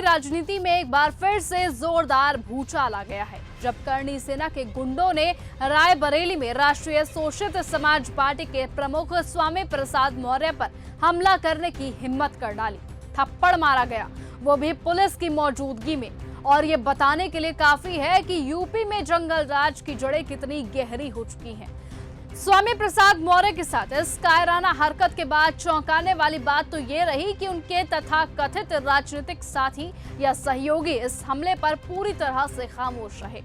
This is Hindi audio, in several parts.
राजनीति में एक बार फिर से जोरदार भूचाल आ गया है, जब करणी सेना के गुंडों ने रायबरेली में राष्ट्रीय शोषित समाज पार्टी के प्रमुख स्वामी प्रसाद मौर्य पर हमला करने की हिम्मत कर डाली। थप्पड़ मारा गया, वो भी पुलिस की मौजूदगी में। और ये बताने के लिए काफी है कि यूपी में जंगल राज की जड़ें कितनी गहरी हो चुकी हैं। स्वामी प्रसाद मौर्य के साथ इस कायराना हरकत के बाद चौंकाने वाली बात तो ये रही कि उनके तथाकथित राजनीतिक साथी या सहयोगी इस हमले पर पूरी तरह से खामोश रहे।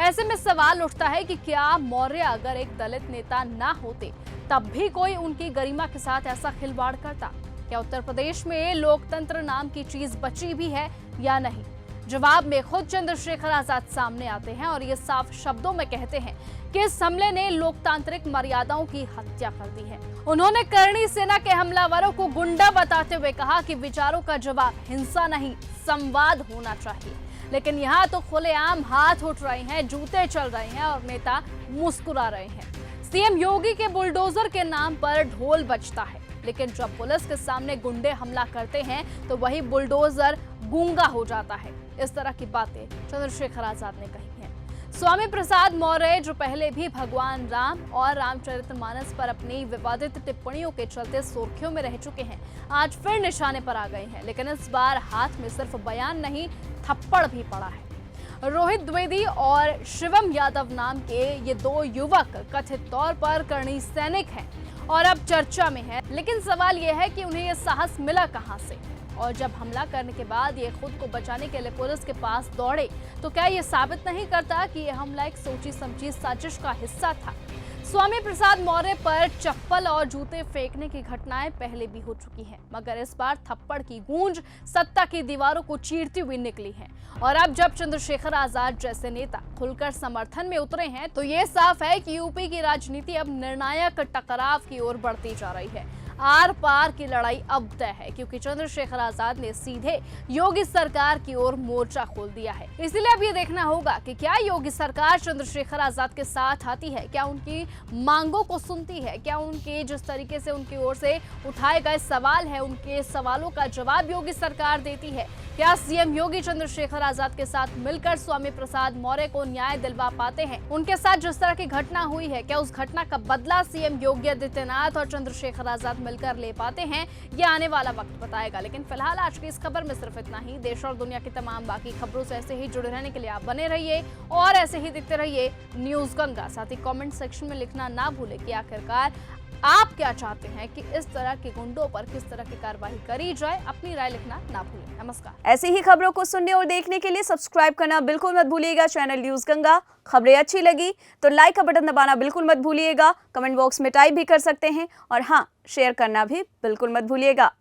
ऐसे में सवाल उठता है कि क्या मौर्य अगर एक दलित नेता ना होते तब भी कोई उनकी गरिमा के साथ ऐसा खिलवाड़ करता? क्या उत्तर प्रदेश में लोकतंत्र नाम की चीज बची भी है या नहीं? जवाब में खुद चंद्रशेखर आजाद सामने आते हैं और ये साफ शब्दों में कहते हैं कि इस हमले ने लोकतांत्रिक मर्यादाओं की हत्या कर दी है। उन्होंने करणी सेना के हमलावरों को गुंडा बताते हुए कहा कि विचारों का जवाब हिंसा नहीं, संवाद होना चाहिए। लेकिन यहाँ तो खुलेआम हाथ उठ रहे हैं, जूते चल रहे हैं और नेता मुस्कुरा रहे हैं। सीएम योगी के बुलडोजर के नाम पर ढोल बजता है, लेकिन जब पुलिस के सामने गुंडे हमला करते हैं तो वही बुलडोजर गूंगा हो जाता है। इस तरह की बातें चंद्रशेखर आजाद ने कही हैं। स्वामी प्रसाद मौर्य, जो पहले भी भगवान राम और रामचरितमानस पर अपनी विवादित टिप्पणियों के चलते सुर्खियों में रह चुके हैं, आज फिर निशाने पर आ गए हैं। लेकिन इस बार हाथ में सिर्फ बयान नहीं, थप्पड़ भी पड़ा है। रोहित द्विवेदी और शिवम यादव नाम के ये दो युवक कथित तौर पर करणी सैनिक हैं और अब चर्चा में है। लेकिन सवाल यह है कि उन्हें यह साहस मिला कहां से? और जब हमला करने के बाद ये खुद को बचाने के लिए पुलिस के पास दौड़े, तो क्या ये साबित नहीं करता कि यह हमला एक सोची समझी साजिश का हिस्सा था? स्वामी प्रसाद मौर्य पर चप्पल और जूते फेंकने की घटनाएं पहले भी हो चुकी हैं, मगर इस बार थप्पड़ की गूंज सत्ता की दीवारों को चीरती हुई निकली है। और अब जब चंद्रशेखर आजाद जैसे नेता खुलकर समर्थन में उतरे हैं, तो ये साफ है कि यूपी की राजनीति अब निर्णायक टकराव की ओर बढ़ती जा रही है। आर पार की लड़ाई अब तय है, क्योंकि चंद्रशेखर आजाद ने सीधे योगी सरकार की ओर मोर्चा खोल दिया है। इसलिए अब ये देखना होगा कि क्या योगी सरकार चंद्रशेखर आजाद के साथ आती है, क्या उनकी मांगों को सुनती है, क्या उनके जिस तरीके से उनकी ओर से उठाए गए सवाल है, उनके सवालों का जवाब योगी सरकार देती है। क्या सीएम योगी चंद्रशेखर आजाद के साथ मिलकर स्वामी प्रसाद मौर्य को न्याय दिलवा पाते हैं? उनके साथ जिस तरह की घटना हुई है, क्या उस घटना का बदला सीएम योगी आदित्यनाथ और चंद्रशेखर आजाद मिलकर ले पाते हैं? ये आने वाला वक्त बताएगा। लेकिन फिलहाल आज की इस खबर में सिर्फ इतना ही। देश और दुनिया की तमाम बाकी खबरों से ऐसे ही जुड़े रहने के लिए आप बने रहिए और ऐसे ही देखते रहिए न्यूज गंगा। साथ ही कमेंट सेक्शन में लिखना ना भूलें कि आखिरकार आप क्या चाहते हैं कि इस तरह के गुंडों पर किस तरह की कार्रवाई करी जाए। अपनी राय लिखना ना भूलें। नमस्कार। ऐसी ही खबरों को सुनने और देखने के लिए सब्सक्राइब करना बिल्कुल मत भूलिएगा चैनल न्यूज गंगा। खबरें अच्छी लगी तो लाइक का बटन दबाना बिल्कुल मत भूलिएगा। कमेंट बॉक्स में टाइप भी कर सकते हैं और हाँ, शेयर करना भी बिल्कुल मत भूलिएगा।